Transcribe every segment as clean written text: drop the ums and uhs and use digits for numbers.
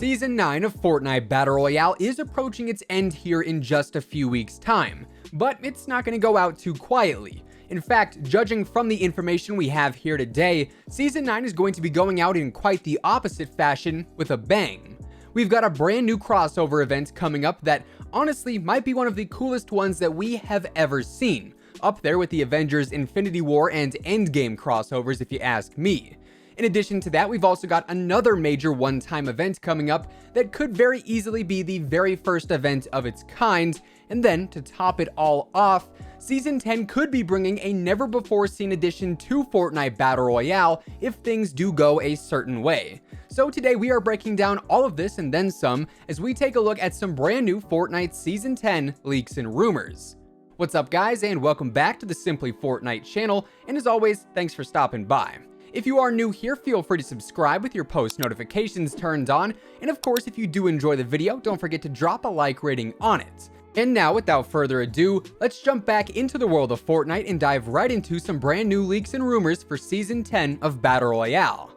Season 9 of Fortnite Battle Royale is approaching its end here in just a few weeks' time, but it's not going to go out too quietly. In fact, judging from the information we have here today, Season 9 is going to be going out in quite the opposite fashion with a bang. We've got a brand new crossover event coming up that honestly might be one of the coolest ones that we have ever seen, up there with the Avengers Infinity War and Endgame crossovers if you ask me. In addition to that, we've also got another major one-time event coming up that could very easily be the very first event of its kind, and then to top it all off, Season 10 could be bringing a never-before-seen addition to Fortnite Battle Royale if things do go a certain way. So today we are breaking down all of this and then some as we take a look at some brand new Fortnite Season 10 leaks and rumors. What's up guys, and welcome back to the Simply Fortnite channel, and as always, thanks for stopping by. If you are new here, feel free to subscribe with your post notifications turned on, and of course if you do enjoy the video, don't forget to drop a like rating on it. And now, without further ado, let's jump back into the world of Fortnite and dive right into some brand new leaks and rumors for Season 10 of Battle Royale.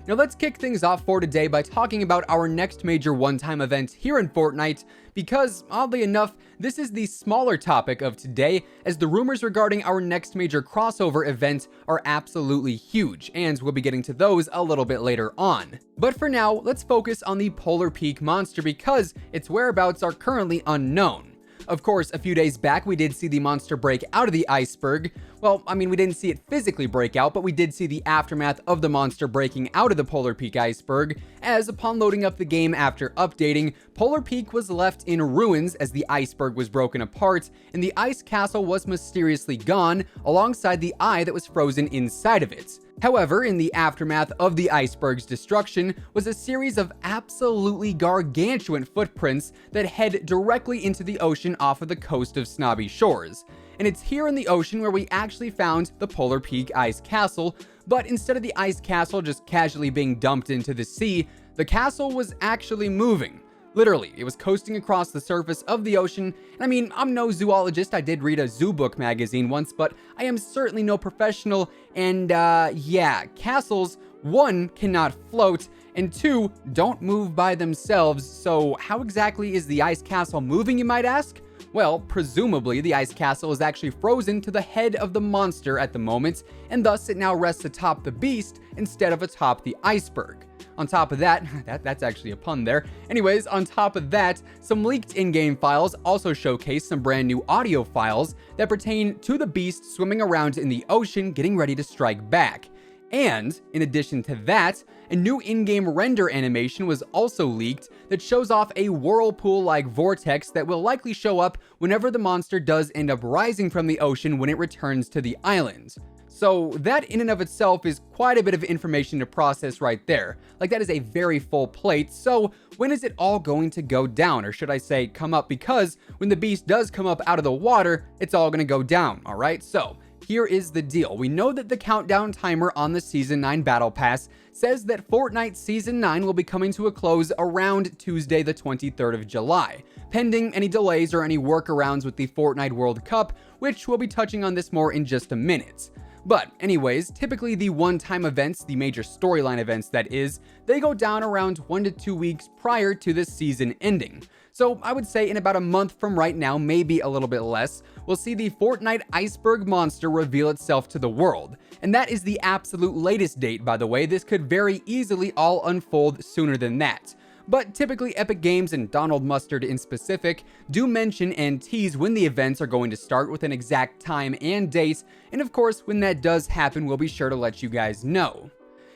Now let's kick things off for today by talking about our next major one-time event here in Fortnite, because oddly enough, this is the smaller topic of today, as the rumors regarding our next major crossover event are absolutely huge, and we'll be getting to those a little bit later on. But for now, let's focus on the Polar Peak monster because its whereabouts are currently unknown. Of course, a few days back, we did see the monster break out of the iceberg. Well, I mean, we didn't see it physically break out, but we did see the aftermath of the monster breaking out of the Polar Peak iceberg, as upon loading up the game after updating, Polar Peak was left in ruins as the iceberg was broken apart, and the ice castle was mysteriously gone, alongside the eye that was frozen inside of it. However, in the aftermath of the iceberg's destruction was a series of absolutely gargantuan footprints that head directly into the ocean off of the coast of Snobby Shores. And it's here in the ocean where we actually found the Polar Peak Ice Castle, but instead of the ice castle just casually being dumped into the sea, the castle was actually moving. Literally, it was coasting across the surface of the ocean, and I mean, I'm no zoologist, I did read a zoo book magazine once, but I am certainly no professional, and yeah, castles, 1, cannot float, and 2, don't move by themselves, so how exactly is the ice castle moving, you might ask? Well, presumably the ice castle is actually frozen to the head of the monster at the moment, and thus it now rests atop the beast instead of atop the iceberg. On top of that, that's actually a pun there. Anyways, on top of that, some leaked in-game files also showcase some brand new audio files that pertain to the beast swimming around in the ocean getting ready to strike back. And, in addition to that, a new in-game render animation was also leaked that shows off a whirlpool-like vortex that will likely show up whenever the monster does end up rising from the ocean when it returns to the island. So that in and of itself is quite a bit of information to process right there. Like, that is a very full plate. So when is it all going to go down? Or should I say come up? Because when the beast does come up out of the water, it's all going to go down, all right? So here is the deal. We know that the countdown timer on the Season 9 Battle Pass says that Fortnite Season 9 will be coming to a close around Tuesday the 23rd of July, pending any delays or any workarounds with the Fortnite World Cup, which we'll be touching on this more in just a minute. But anyways, typically the one-time events, the major storyline events that is, they go down around 1 to 2 weeks prior to the season ending. So I would say in about a month from right now, maybe a little bit less, we'll see the Fortnite Iceberg monster reveal itself to the world. And that is the absolute latest date, by the way. This could very easily all unfold sooner than that. But typically Epic Games and Donald Mustard in specific do mention and tease when the events are going to start with an exact time and date, and of course when that does happen we'll be sure to let you guys know.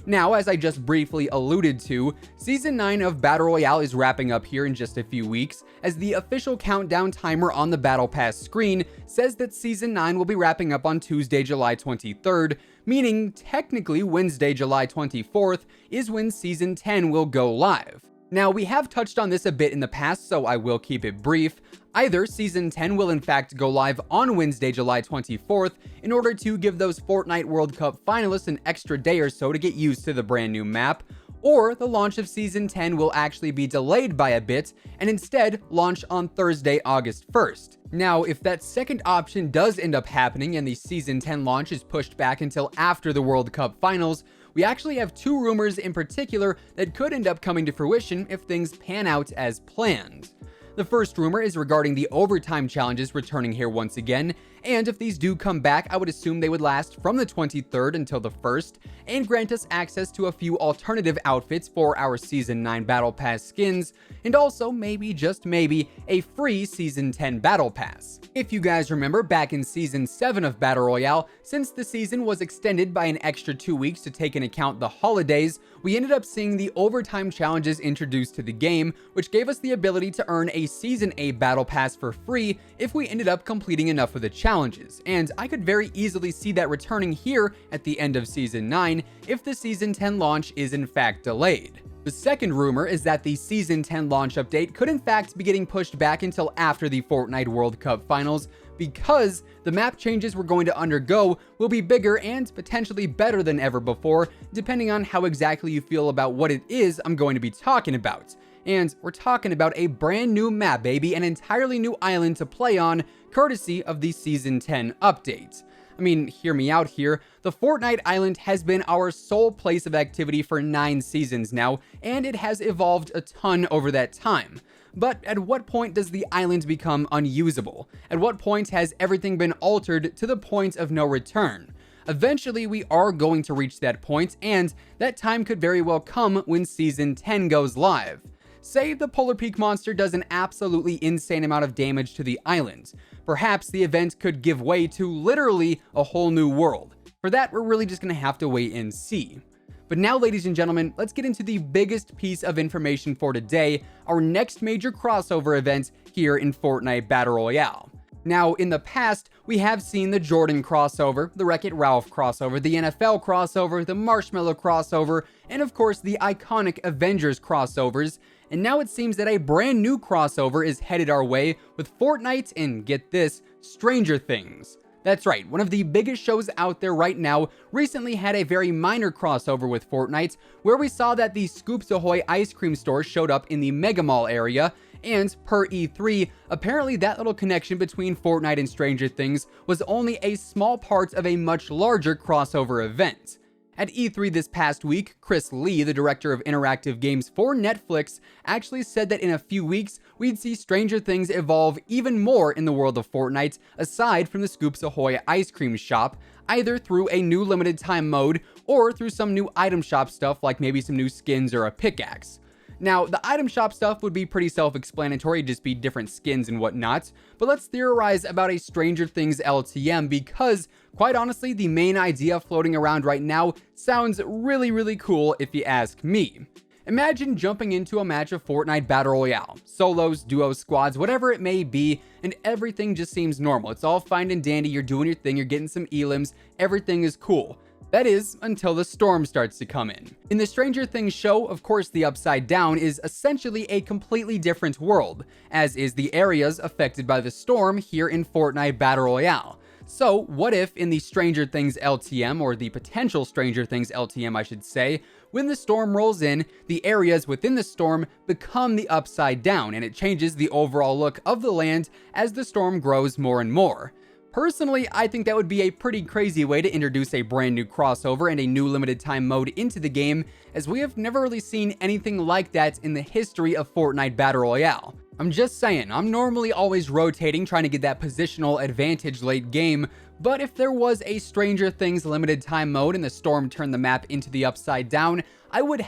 Now, as I just briefly alluded to, Season 9 of Battle Royale is wrapping up here in just a few weeks, as the official countdown timer on the Battle Pass screen says that Season 9 will be wrapping up on Tuesday, July 23rd, meaning technically Wednesday, July 24th is when Season 10 will go live. Now, we have touched on this a bit in the past, so I will keep it brief. Either Season 10 will in fact go live on Wednesday, July 24th, in order to give those Fortnite World Cup finalists an extra day or so to get used to the brand new map, or the launch of Season 10 will actually be delayed by a bit and instead launch on Thursday, August 1st. Now, if that second option does end up happening and the Season 10 launch is pushed back until after the World Cup finals, we actually have two rumors in particular that could end up coming to fruition if things pan out as planned. The first rumor is regarding the overtime challenges returning here once again, and if these do come back, I would assume they would last from the 23rd until the 1st, and grant us access to a few alternative outfits for our Season 9 Battle Pass skins, and also, maybe, just maybe, a free Season 10 Battle Pass. If you guys remember, back in Season 7 of Battle Royale, since the season was extended by an extra 2 weeks to take into account the holidays, we ended up seeing the overtime challenges introduced to the game, which gave us the ability to earn a Season 8 Battle Pass for free if we ended up completing enough of the challenges, and I could very easily see that returning here at the end of Season 9 if the Season 10 launch is in fact delayed. The second rumor is that the Season 10 launch update could in fact be getting pushed back until after the Fortnite World Cup Finals, because the map changes we're going to undergo will be bigger and potentially better than ever before, depending on how exactly you feel about what it is I'm going to be talking about. And we're talking about a brand new map, baby, an entirely new island to play on, courtesy of the Season 10 update. I mean, hear me out here. The Fortnite Island has been our sole place of activity for 9 seasons now, and it has evolved a ton over that time. But at what point does the island become unusable? At what point has everything been altered to the point of no return? Eventually, we are going to reach that point, and that time could very well come when Season 10 goes live. Say the Polar Peak monster does an absolutely insane amount of damage to the island. Perhaps the event could give way to literally a whole new world. For that, we're really just going to have to wait and see. But now, ladies and gentlemen, let's get into the biggest piece of information for today, our next major crossover event here in Fortnite Battle Royale. Now, in the past, we have seen the Jordan crossover, the Wreck-It Ralph crossover, the NFL crossover, the Marshmallow crossover, and of course the iconic Avengers crossovers. And now it seems that a brand new crossover is headed our way with Fortnite and, get this, Stranger Things. That's right, one of the biggest shows out there right now recently had a very minor crossover with Fortnite, where we saw that the Scoops Ahoy ice cream store showed up in the Mega Mall area, and per E3, apparently that little connection between Fortnite and Stranger Things was only a small part of a much larger crossover event. At E3 this past week, Chris Lee, the director of interactive games for Netflix, actually said that in a few weeks, we'd see Stranger Things evolve even more in the world of Fortnite, aside from the Scoops Ahoy ice cream shop, either through a new limited time mode or through some new item shop stuff like maybe some new skins or a pickaxe. Now, the item shop stuff would be pretty self-explanatory, just be different skins and whatnot, but let's theorize about a Stranger Things LTM because, quite honestly, the main idea floating around right now sounds really cool if you ask me. Imagine jumping into a match of Fortnite Battle Royale, solos, duos, squads, whatever it may be, and everything just seems normal. It's all fine and dandy, you're doing your thing, you're getting some elims, everything is cool. That is, until the storm starts to come in. In the Stranger Things show, of course, the Upside Down is essentially a completely different world, as is the areas affected by the storm here in Fortnite Battle Royale. So, what if in the Stranger Things LTM, or the potential Stranger Things LTM I should say, when the storm rolls in, the areas within the storm become the Upside Down, and it changes the overall look of the land as the storm grows more and more. Personally, I think that would be a pretty crazy way to introduce a brand new crossover and a new limited time mode into the game, as we have never really seen anything like that in the history of Fortnite Battle Royale. I'm just saying, I'm normally always rotating trying to get that positional advantage late game, but if there was a Stranger Things limited time mode and the storm turned the map into the Upside Down, I would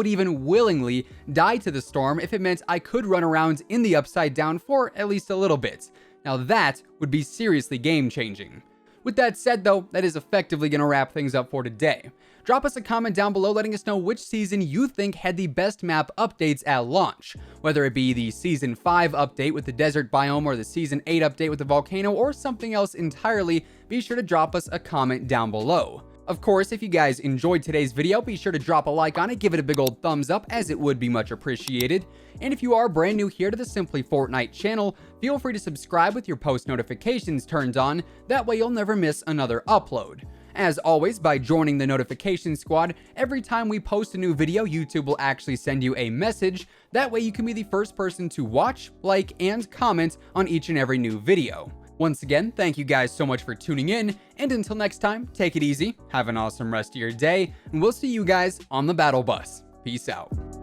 even willingly die to the storm if it meant I could run around in the Upside Down for at least a little bit. Now that would be seriously game-changing. With that said though, that is effectively going to wrap things up for today. Drop us a comment down below letting us know which season you think had the best map updates at launch. Whether it be the Season 5 update with the desert biome or the Season 8 update with the volcano or something else entirely, be sure to drop us a comment down below. Of course, if you guys enjoyed today's video, be sure to drop a like on it, give it a big old thumbs up as it would be much appreciated. And if you are brand new here to the Simply Fortnite channel, feel free to subscribe with your post notifications turned on, that way you'll never miss another upload. As always, by joining the notification squad, every time we post a new video, YouTube will actually send you a message. That way you can be the first person to watch, like, and comment on each and every new video. Once again, thank you guys so much for tuning in, and until next time, take it easy, have an awesome rest of your day, and we'll see you guys on the battle bus. Peace out.